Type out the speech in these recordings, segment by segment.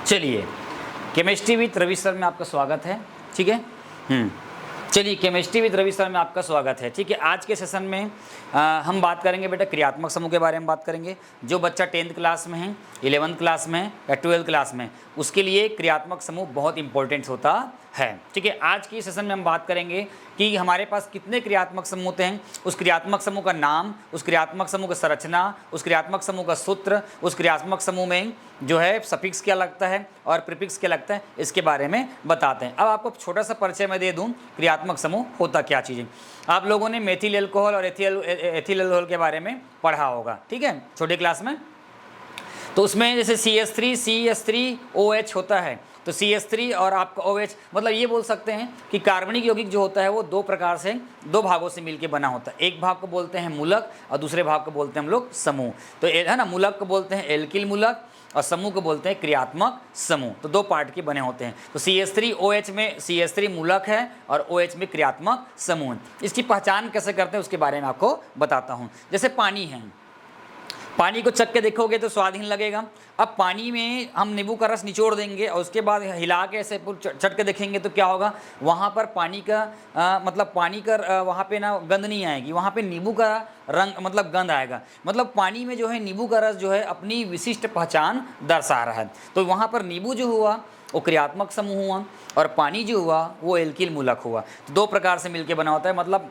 चलिए, chemistry with Ravi sir में आपका स्वागत है। ठीक है, चलिए केमिस्ट्री विद रवि सर में आपका स्वागत है। ठीक है, आज के सेशन में हम बात करेंगे बेटा क्रियात्मक समूह के बारे में बात करेंगे। जो बच्चा 10th क्लास में है, 11th क्लास में है या 12th क्लास में, उसके लिए क्रियात्मक समूह बहुत इंपॉर्टेंट होता है। ठीक है, आज की सेशन में हम बात करेंगे कि हमारे पास कितने क्रियात्मक समूह होते हैं, उस क्रियात्मक समूह का नाम, उस क्रियात्मक समूह का संरचना, उस क्रियात्मक समूह का सूत्र, उस क्रियात्मक समूह में जो है सफिक्स क्या लगता है और प्रीफिक्स क्या लगता है, इसके बारे में बताते हैं। अब आपको छोटा सा परिचय मैं दे दूं, क्रियात्मक समूह होता क्या चीज़ है। आप लोगों ने मेथिल एल्कोहल और एथिल एल्कोहल के बारे में पढ़ा होगा, ठीक है, छोटे क्लास में। तो उसमें जैसे CH3CH3OH होता है, तो CH3 और आपका OH, मतलब ये बोल सकते हैं कि कार्बनिक यौगिक जो होता है वो दो प्रकार से, दो भागों से मिलके बना होता है। एक भाग को बोलते हैं मूलक और दूसरे भाग को बोलते हैं हम लोग समूह। तो है ना, मूलक को बोलते हैं एल्किल मूलक और समूह को बोलते हैं क्रियात्मक समूह। तो दो पार्ट के बने होते हैं। तो CH3OH में CH3 मूलक है और OH में क्रियात्मक समूह है। इसकी पहचान कैसे करते हैं उसके बारे में आपको बताता हूँ। जैसे पानी है, पानी को चख के देखोगे तो स्वादहीन लगेगा। अब पानी में हम नींबू का रस निचोड़ देंगे और उसके बाद हिला के ऐसे चट के देखेंगे तो क्या होगा, वहाँ पर पानी का मतलब पानी का वहाँ पे ना गंध नहीं आएगी, वहाँ पे नींबू का रंग मतलब गंध आएगा। मतलब पानी में जो है नींबू का रस जो है अपनी विशिष्ट पहचान दर्शा रहा है। तो वहाँ पर नींबू जो हुआ वो क्रियात्मक समूह हुआ और पानी जो हुआ वो एल्किल मूलक हुआ। तो दो प्रकार से मिलके बना होता है। मतलब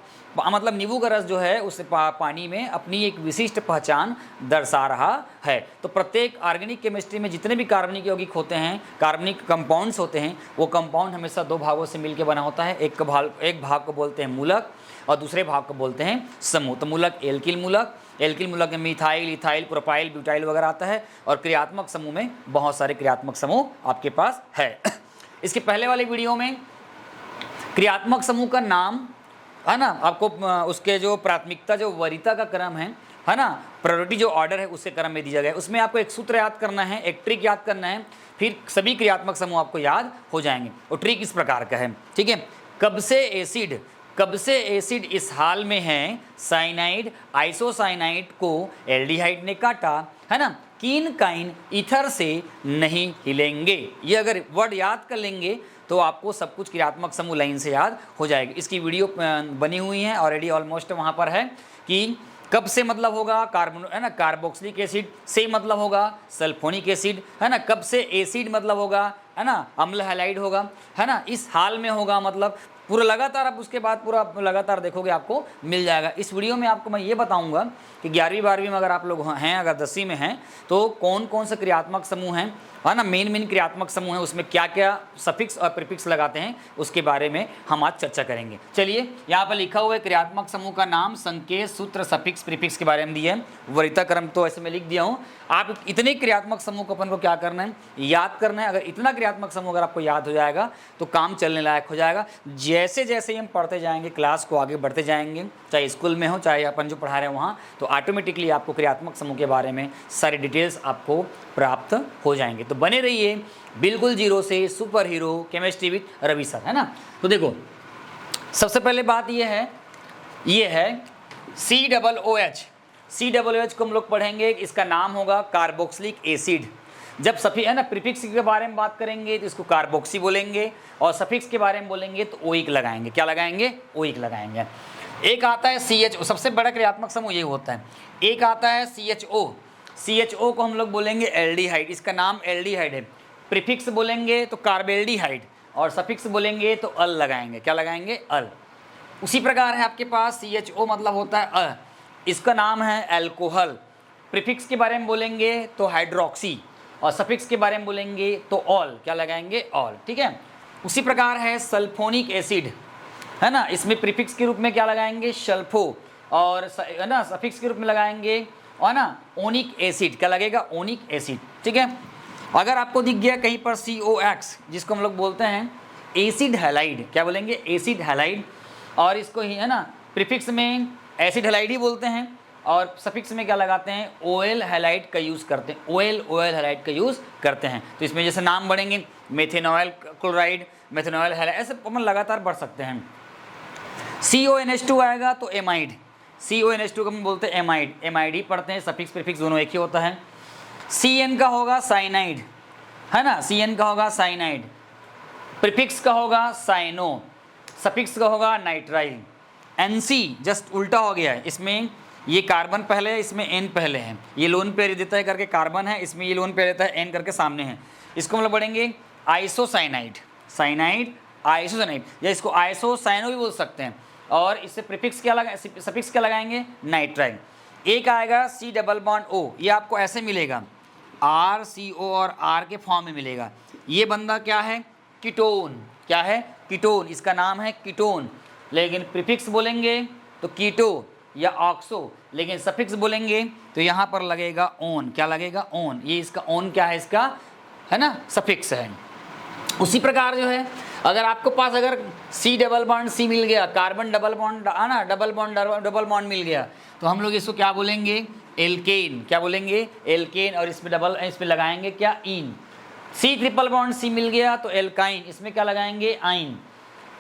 नींबू का रस जो है उस पानी में अपनी एक विशिष्ट पहचान दर्शा रहा है। तो प्रत्येक ऑर्गेनिक केमिस्ट्री में जितने भी कार्बनिक यौगिक होते हैं, कार्बनिक कंपाउंड्स होते हैं, वो कंपाउंड हमेशा दो भागों से मिलके बना होता है। एक भाग को बोलते हैं मूलक और दूसरे भाग को बोलते हैं समूह। तो मूलक एल्किल मूलक में मिथाइल, इथाइल, प्रोपाइल, ब्यूटाइल वगैरह आता है और क्रियात्मक समूह में बहुत सारे क्रियात्मक समूह आपके पास है। इसके पहले वाले वीडियो में क्रियात्मक समूह का नाम है ना, आपको उसके जो प्राथमिकता, जो वरीयता का क्रम है ना, प्रायोरिटी जो ऑर्डर है उसके क्रम में दिया गया है। उसमें आपको एक सूत्र याद करना है, एक ट्रिक याद करना है, फिर सभी क्रियात्मक समूह आपको याद हो जाएंगे। और ट्रिक इस प्रकार का है, ठीक है। कब से एसिड इस हाल में है, साइनाइड आइसोसाइनाइड को एल्डिहाइड ने काटा, है ना, कीन काइन ईथर से नहीं हिलेंगे। ये अगर वर्ड याद कर लेंगे तो आपको सब कुछ क्रियात्मक समूह लाइन से याद हो जाएगी। इसकी वीडियो बनी हुई है ऑलरेडी, ऑलमोस्ट वहाँ पर है कि कब से मतलब होगा कार्बन, है ना, कार्बोक्सिलिक एसिड से मतलब होगा सल्फोनिक एसिड, है ना। कब से एसिड मतलब होगा, है ना, अम्ल हैलाइड होगा, है ना, इस हाल में होगा, मतलब पूरा लगातार आप उसके बाद पूरा लगातार देखोगे आपको मिल जाएगा। इस वीडियो में आपको मैं ये बताऊंगा कि 11वीं 12वीं में अगर आप लोग हैं, अगर 10वीं में हैं, तो कौन कौन से क्रियात्मक समूह हैं, है ना, मेन क्रियात्मक समूह है, उसमें क्या क्या सफिक्स और प्रीफिक्स लगाते हैं, उसके बारे में हम आज चर्चा करेंगे। चलिए, यहाँ पर लिखा हुआ है क्रियात्मक समूह का नाम, संकेत, सूत्र, सफिक्स, प्रीफिक्स के बारे में दिया है। वरीयता क्रम तो ऐसे मैं लिख दिया हूँ। आप इतने क्रियात्मक समूह को अपन को क्या करना है, याद करना है। अगर इतना क्रियात्मक समूह अगर आपको याद हो जाएगा तो काम चलने लायक हो जाएगा। जैसे जैसे हम पढ़ते जाएंगे, क्लास को आगे बढ़ते जाएंगे, चाहे स्कूल में हो चाहे अपन जो पढ़ा रहे हैं वहाँ, तो ऑटोमेटिकली आपको क्रियात्मक समूह के बारे में सारी डिटेल्स आपको प्राप्त हो जाएंगे। तो बने रहिए बिल्कुल जीरो से super hero chemistry with Ravi sir, है ना। तो देखो, सबसे पहले बात ये है COOH को हम लोग पढ़ेंगे। इसका नाम होगा कार्बोक्सिलिक एसिड। जब सफी, है ना, प्रीफिक्स के बारे में बात करेंगे तो इसको कार्बोक्सी बोलेंगे और सफिक्स के बारे में बोलेंगे तो ओइक लगाएंगे। क्या लगाएंगे? ओइक लगाएंगे। एक आता है CHO, सबसे बड़ा क्रियात्मक समूह ये होता है। एक आता है CHO को हम लोग बोलेंगे एल्डिहाइड। इसका नाम एल्डिहाइड है। प्रीफिक्स बोलेंगे तो कार्बेल्डिहाइड और सफिक्स बोलेंगे तो अल लगाएंगे। क्या लगाएंगे? अल। उसी प्रकार है आपके पास CHO मतलब होता है इसका नाम है एल्कोहल। प्रीफिक्स के बारे में बोलेंगे तो हाइड्रोक्सी और सफिक्स के बारे में बोलेंगे तो ऑल। क्या लगाएंगे? ऑल, ठीक है। उसी प्रकार है सल्फोनिक एसिड, है ना, इसमें प्रीफिक्स के रूप में क्या लगाएंगे? सल्फो, और है ना सफिक्स के रूप में लगाएंगे और ना ओनिक एसिड। क्या लगेगा? ओनिक एसिड, ठीक है। अगर आपको दिख गया कहीं पर COX, जिसको हम लोग बोलते हैं एसिड हैलाइड, क्या बोलेंगे? Acid halide. और इसको ही, है ना, प्रीफिक्स में एसिड हैलाइड ही बोलते हैं और सफिक्स में क्या लगाते हैं? OL हैलाइड का यूज़ करते हैं। OL हैलाइड का यूज़ करते हैं। तो इसमें जैसे नाम बढ़ेंगे, मेथेनॉल क्लोराइड, मेथेनॉल हैलाइड, ऐसे अपन लगातार बढ़ सकते हैं। CONH2 आएगा तो एमाइड। CONH2 को हम बोलते हैं एमाइड ही पढ़ते हैं। सफिक्स प्रीफिक्स दोनों एक ही होता है। CN का होगा साइनाइड, है ना, CN का होगा साइनाइड, प्रीफिक्स का होगा साइनो, सफिक्स का होगा नाइट्राइल। NC जस्ट उल्टा हो गया है, इसमें ये कार्बन पहले है, इसमें N पहले है, ये लोन पेयर देता है करके कार्बन है, इसमें ये लोन पेयर देता है N करके सामने है। इसको मतलब पढ़ेंगे आइसोसाइनाइड, साइनाइड आइसोसाइनाइड, या इसको आइसोसाइनो भी बोल सकते हैं। और इससे प्रीफिक्स क्या लगा, सफिक्स क्या लगाएंगे, नाइट्राइल। एक आएगा C डबल बॉन्ड O, ये आपको ऐसे मिलेगा RCO और R के फॉर्म में मिलेगा। ये बंदा क्या है, कीटोन, क्या है, कीटोन, इसका नाम है कीटोन। लेकिन प्रीफिक्स बोलेंगे तो कीटो या ऑक्सो, लेकिन सफिक्स बोलेंगे तो यहाँ पर लगेगा ओन, क्या लगेगा, ओन। ये इसका ओन क्या है, इसका है ना सफिक्स है। उसी प्रकार जो है अगर आपको पास अगर C डबल बॉन्ड C मिल गया, कार्बन डबल बॉन्ड है ना, डबल बॉन्ड मिल गया, तो हम लोग इसको क्या बोलेंगे, एल्केन, क्या बोलेंगे, एल्केन। और इसमें लगाएंगे क्या, इन। C ट्रिपल बॉन्ड C मिल गया तो एल्काइन, इसमें क्या लगाएंगे, आइन।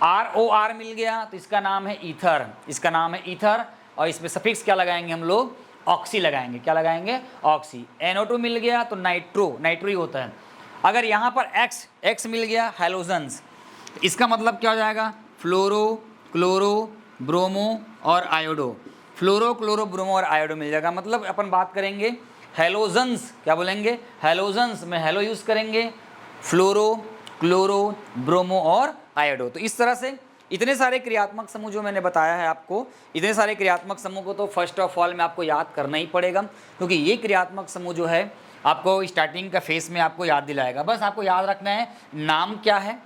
ROR मिल गया तो इसका नाम है ईथर, इसका नाम है ईथर। और इसमें सफिक्स क्या लगाएंगे हम लोग, ऑक्सी लगाएंगे, क्या लगाएंगे, ऑक्सी। NO2 मिल गया तो नाइट्रो ही होता है। अगर यहाँ पर X मिल गया, हैलोजन्स, इसका मतलब क्या हो जाएगा, फ्लोरो, क्लोरो, ब्रोमो और आयोडो। फ्लोरो, क्लोरो, ब्रोमो और आयोडो मिल जाएगा। मतलब अपन बात करेंगे हैलोजन्स, क्या बोलेंगे, हैलोजन्स में हेलो यूज़ करेंगे, फ्लोरो, क्लोरो, ब्रोमो और आयोडो। तो इस तरह से इतने सारे क्रियात्मक समूह जो मैंने बताया है आपको, इतने सारे क्रियात्मक समूह को तो फर्स्ट ऑफ ऑल में आपको याद करना ही पड़ेगा, क्योंकि ये क्रियात्मक समूह जो है आपको स्टार्टिंग का फेस में आपको याद दिलाएगा। बस आपको याद रखना है नाम क्या है,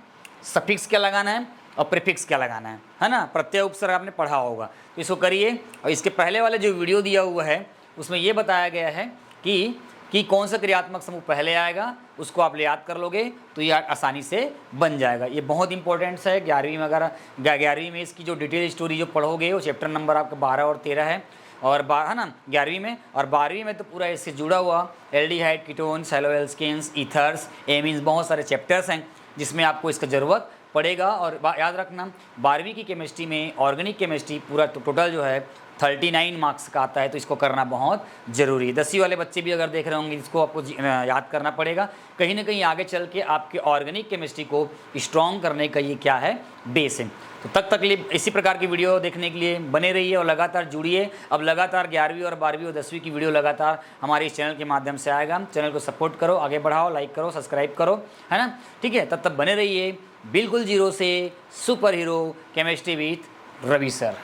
सफिक्स क्या लगाना है और प्रीफिक्स क्या लगाना है ना। प्रत्यय उपसर्ग आपने पढ़ा होगा, तो इसको करिए। और इसके पहले वाले जो वीडियो दिया हुआ है उसमें ये बताया गया है कि कौन सा क्रियात्मक समूह पहले आएगा, उसको आप याद कर लोगे तो ये आसानी से बन जाएगा। ये बहुत इंपॉर्टेंट है 11वीं में, अगर 11वीं में इसकी जो डिटेल स्टोरी जो पढ़ोगे वो चैप्टर नंबर आपका 12 और 13 है, और है ना 11वीं में। और 12वीं में तो पूरा इससे जुड़ा हुआ एल्डिहाइड, कीटोन्स, हैलोएल्केन्स, ईथर्स, एमीन्स, बहुत सारे चैप्टर्स हैं जिसमें आपको इसका ज़रूरत पड़ेगा। और याद रखना 12वीं की केमिस्ट्री में ऑर्गेनिक केमिस्ट्री पूरा टोटल जो है 39 मार्क्स का आता है, तो इसको करना बहुत ज़रूरी है। 10वीं वाले बच्चे भी अगर देख रहे होंगे, इसको आपको याद करना पड़ेगा। कहीं ना कहीं आगे चल के आपके ऑर्गेनिक केमिस्ट्री को स्ट्रॉन्ग करने का ये क्या है, बेस है। तो तक के लिए इसी प्रकार की वीडियो देखने के लिए बने रहिए और लगातार जुड़िए। अब लगातार 11वीं और 12वीं और 10वीं की वीडियो लगातार हमारे इस चैनल के माध्यम से आएगा। चैनल को सपोर्ट करो, आगे बढ़ाओ, लाइक करो, सब्सक्राइब करो, है ना, ठीक है। तब तक बने रहिए बिल्कुल जीरो से super hero chemistry with Ravi sir.